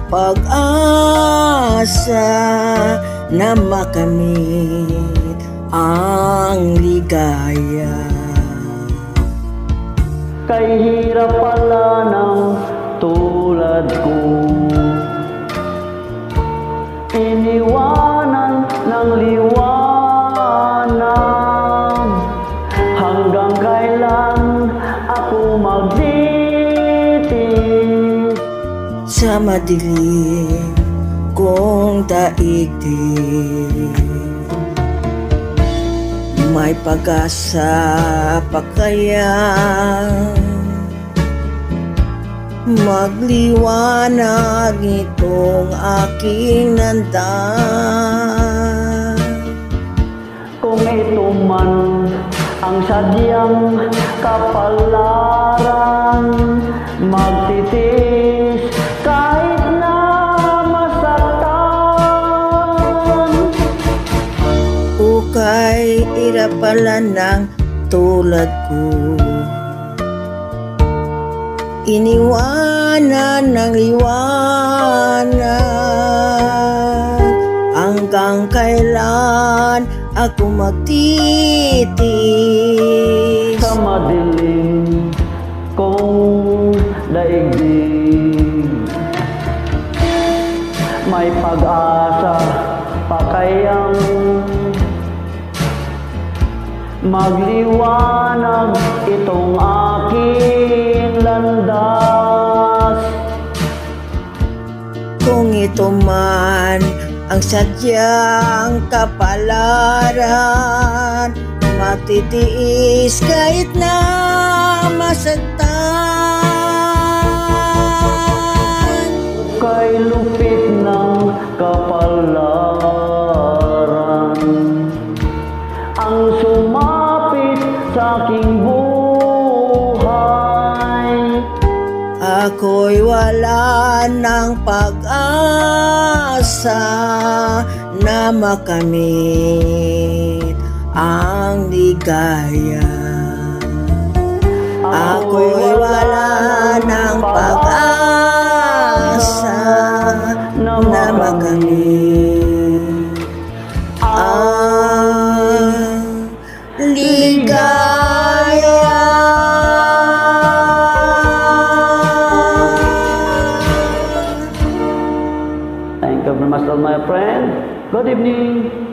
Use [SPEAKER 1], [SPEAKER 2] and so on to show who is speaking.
[SPEAKER 1] pag-asa na makamit ang ligaya.
[SPEAKER 2] Kay hirap pala ng tulad ko, iniwanan ng liwanag. Hanggang kailan ako magtiis
[SPEAKER 1] sa madilim kong daigdig? May pag-asa pa kaya magliwanag itong aking landas?
[SPEAKER 2] Kung ito man ang sadyang kapalaran, magtitiis kahit na masaktan.
[SPEAKER 1] Ukay ira pala ng tulad ko, iniwanan ng liwanag. Hanggang kailan ako magtitiis
[SPEAKER 2] sa madilim kong daigdig? May pag-asa pa kayang magliwanag itong aking landas?
[SPEAKER 1] Kung ito man ang sadyang kapalaran, matitiis kahit na masaktan.
[SPEAKER 2] Kay lupit ng kapalaran ang sumapit sa aking buhay,
[SPEAKER 1] ako'y wala ng pag-asa na makamit ang ligaya. Ako'y wala ng pag-asa na makamit ang ligaya.
[SPEAKER 2] Thank you very much, my friend. Good evening.